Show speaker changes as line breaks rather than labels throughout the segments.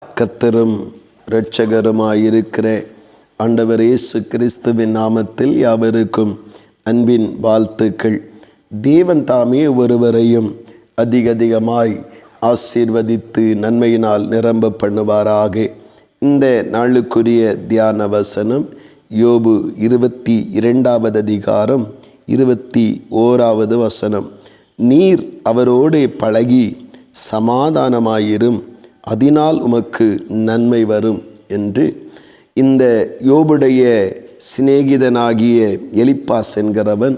கர்த்தரும் இரட்சகருமாயிருக்கிற ஆண்டவர் இயேசு கிறிஸ்துவின் நாமத்தில் யாவருக்கும் அன்பின் வாழ்த்துக்கள். தேவன் தாமே ஒருவரையும் அதிகமாய் ஆசீர்வதித்து நன்மையினால் நிரம்ப பண்ணுவாராக. இந்த நாளுக்குரிய தியான வசனம் யோபு 22வது அதிகாரம் 21வது வசனம். நீர் அவரோடு பழகி சமாதானமாயிரும், அதனால் உமக்கு நன்மை வரும் என்று இந்த யோபுடைய சிநேகிதனாகிய எலிப்பாஸ் என்கிறவன்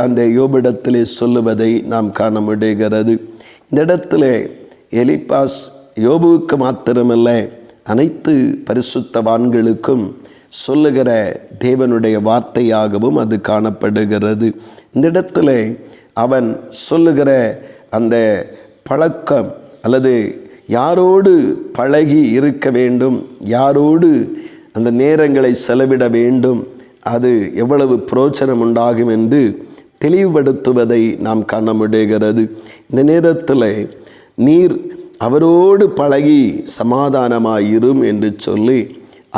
அந்த யோபிடத்திலே சொல்லுவதை நாம் காண முடிகிறது. இந்த இடத்துல எலிப்பாஸ் யோபுவுக்கு மாத்திரமல்ல, அனைத்து பரிசுத்தவான்களுக்கும் சொல்லுகிற தேவனுடைய வார்த்தையாகவும் அது காணப்படுகிறது. இந்த இடத்துல அவன் சொல்லுகிற அந்த பழக்கம் அல்லது யாரோடு பழகி இருக்க வேண்டும், யாரோடு அந்த நேரங்களை செலவிட வேண்டும், அது எவ்வளவு பிரயோஜனம் உண்டாகும் என்று தெளிவுபடுத்துவதை நாம் காண முடிகிறது. இந்த நேரத்தில் நீர் அவரோடு பழகி சமாதானமாயிரும் என்று சொல்லி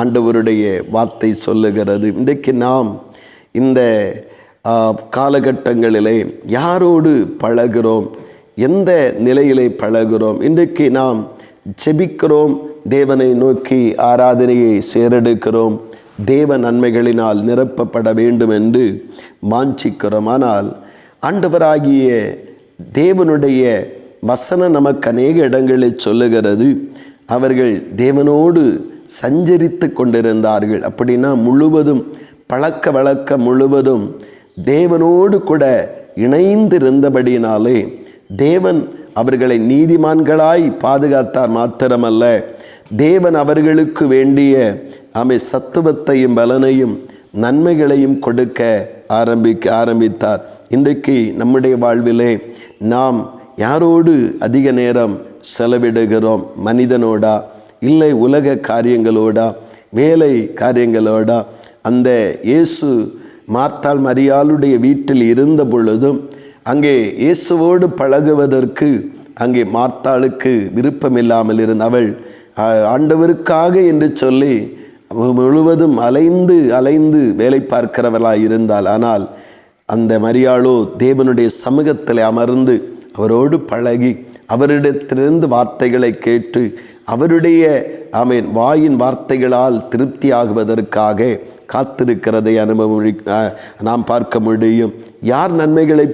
ஆண்டவருடைய வார்த்தை சொல்லுகிறது. இன்றைக்கு நாம் இந்த காலகட்டங்களிலே யாரோடு பழகிறோம், எந்த நிலையிலே பழகிறோம்? இன்றைக்கு நாம் ஜெபிக்கிறோம், தேவனை நோக்கி ஆராதனையை சேரெடுக்கிறோம், தேவ நன்மைகளினால் நிரப்பப்பட வேண்டும் என்று வாஞ்சிக்கிறோம். ஆனால் ஆண்டவராகிய தேவனுடைய வசனம் நமக்கு அநேக இடங்களில் சொல்லுகிறது, அவர்கள் தேவனோடு சஞ்சரித்து கொண்டிருந்தார்கள். அப்படின்னா முழுவதும் பழக்க வழக்கம் முழுவதும் தேவனோடு கூட இணைந்திருந்தபடினாலே தேவன் அவர்களை நீதிமான்களாய் பாதுகாத்தார். மாத்திரமல்ல, தேவன் அவர்களுக்கு வேண்டிய சத்துவத்தையும் பலனையும் நன்மைகளையும் கொடுக்க ஆரம்பித்தார். இன்றைக்கு நம்முடைய வாழ்விலே நாம் யாரோடு அதிக நேரம் செலவிடுகிறோம்? மனிதனோடா, இல்லை உலக காரியங்களோடா, வேலை காரியங்களோடா? அந்த இயேசு மார்த்தாள் மரியாளுடைய வீட்டில் இருந்த பொழுதும் அங்கே இயேசுவோடு பழகுவதற்கு அங்கே மார்த்தாளுக்கு விருப்பமில்லாமல் இருந்த அவள் ஆண்டவருக்காக என்று சொல்லி முழுவதும் அலைந்து வேலை பார்க்கிறவளாய் இருந்தாள். ஆனால் அந்த மரியாளோ தேவனுடைய சமூகத்தில் அமர்ந்து அவரோடு பழகி அவரிடத்திலிருந்து வார்த்தைகளை கேட்டு அவருடைய வாயின் வார்த்தைகளால் திருப்தியாகுவதற்காக காத்திருக்கிறதை நாம் பார்க்க முடியும். யார் நன்மைகளை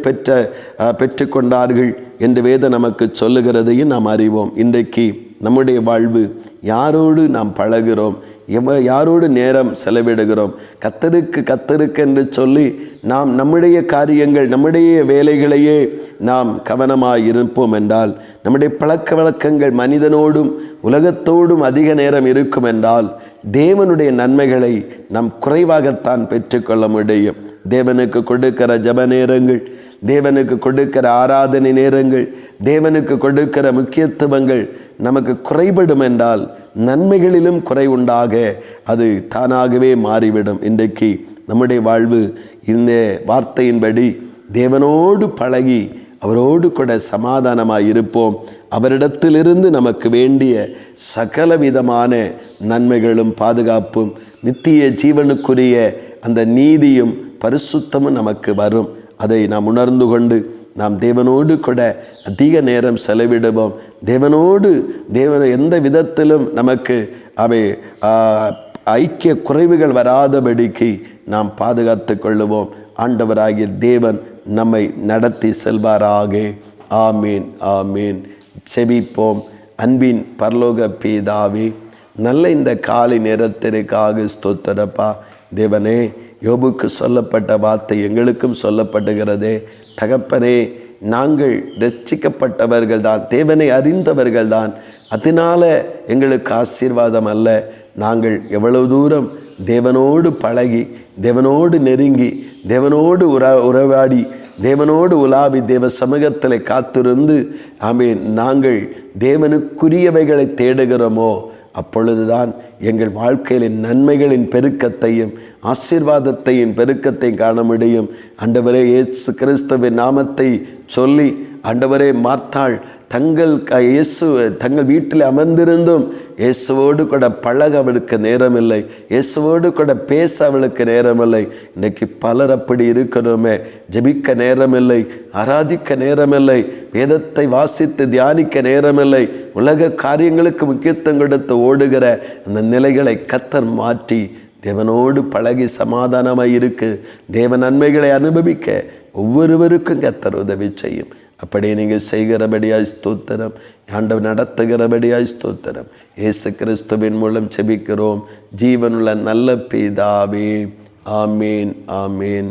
பெற்றுக்கொண்டார்கள் என்று வேதம் நமக்கு சொல்லுகிறதையும் நாம் அறிவோம். இன்றைக்கு நம்முடைய வாழ்வு யாரோடு நாம் பழகிறோம், யாரோடு நேரம் செலவிடுகிறோம்? கத்தருக்கு என்று சொல்லி நாம் நம்முடைய காரியங்கள் நம்முடைய வேலைகளையே நாம் கவனமாக இருப்போம் என்றால், நம்முடைய பழக்க வழக்கங்கள் மனிதனோடும் உலகத்தோடும் அதிக நேரம் இருக்கும் என்றால் தேவனுடைய நன்மைகளை நாம் குறைவாகத்தான் பெற்றுக்கொள்ள முடியும். தேவனுக்கு கொடுக்கிற ஜப நேரங்கள், தேவனுக்கு கொடுக்கிற ஆராதனை நேரங்கள், தேவனுக்கு கொடுக்கிற முக்கியத்துவங்கள் நமக்கு குறைபடும் என்றால் நன்மைகளிலும் குறைவுண்டாக அது தானாகவே மாறிவிடும். இன்றைக்கு நம்முடைய வாழ்வு இந்த வார்த்தையின்படி தேவனோடு பழகி அவரோடு கூட சமாதானமாக இருப்போம். அவரிடத்திலிருந்து நமக்கு வேண்டிய சகலவிதமான நன்மைகளும் பாதுகாப்பும் நித்திய ஜீவனுக்குரிய அந்த நீதியும் பரிசுத்தமும் நமக்கு வரும். அதை நாம் உணர்ந்து கொண்டு நாம் தேவனோடு கூட அதிக நேரம் செலவிடுவோம். தேவன் எந்த விதத்திலும் நமக்கு ஐக்கிய குறைவுகள் வராதபடிக்கு நாம் பாதுகாத்து கொள்ளுவோம். ஆண்டவராகிய தேவன் நம்மை நடத்தி செல்வாராக. ஆமீன், ஆமீன். செபிப்போம். அன்பின் பரலோக பிதாவே, நல்ல இந்த காலை நேரத்திற்காக ஸ்தோத்திரப்பா. தேவனே, யோபுக்கு சொல்லப்பட்ட வார்த்தை எங்களுக்கும் சொல்லப்படுகிறதே. தகப்பனே, நாங்கள் ரட்சிக்கப்பட்டவர்கள் தான், தேவனை அறிந்தவர்கள் தான். அதனால எங்களுக்கு ஆசீர்வாதம் அல்ல, நாங்கள் எவ்வளவு தூரம் தேவனோடு பழகி, தேவனோடு நெருங்கி, தேவனோடு உறவாடி, தேவனோடு உலாவி, தேவ சமூகத்தில் காத்திருந்து நாங்கள் தேவனுக்குரியவைகளை தேடுகிறோமோ, அப்பொழுதுதான் எங்கள் வாழ்க்கையில் நன்மைகளின் பெருக்கத்தையும் ஆசீர்வாதத்தையும் பெருக்கத்தையும் காண முடியும். ஆண்டவரே, இயேசு கிறிஸ்துவின் நாமத்தை சொல்லி ஆண்டவரே, மார்த்தாள் தங்கள் வீட்டில் அமர்ந்திருந்தும் இயேசுவோடு கூட பழக அவளுக்கு நேரமில்லை, இயேசுவோடு கூட பேச அவளுக்கு நேரமில்லை. இன்றைக்கி பலர் அப்படி இருக்கிறோமே, ஜெபிக்க நேரமில்லை, ஆராதிக்க நேரமில்லை, வேதத்தை வாசித்து தியானிக்க நேரமில்லை, உலக காரியங்களுக்கு முக்கியத்துவம் கொடுத்து ஓடுகிற அந்த நிலைகளை கர்த்தர் மாற்றி தேவனோடு பழகி சமாதானமாக இருக்கு, தேவ நன்மைகளை அனுபவிக்க ஒவ்வொருவருக்கும் கர்த்தர் உதவி செய்யும். அப்படி நீங்கள் செய்கிறபடியாய் ஸ்தோத்திரம், ஆண்டவர் நடத்துகிறபடியாய் ஸ்தோத்திரம். இயேசு கிறிஸ்துவின் மூலம் செபிக்கிறோம் ஜீவனுள்ள நல்ல பிதாவே. ஆமீன், ஆமீன்.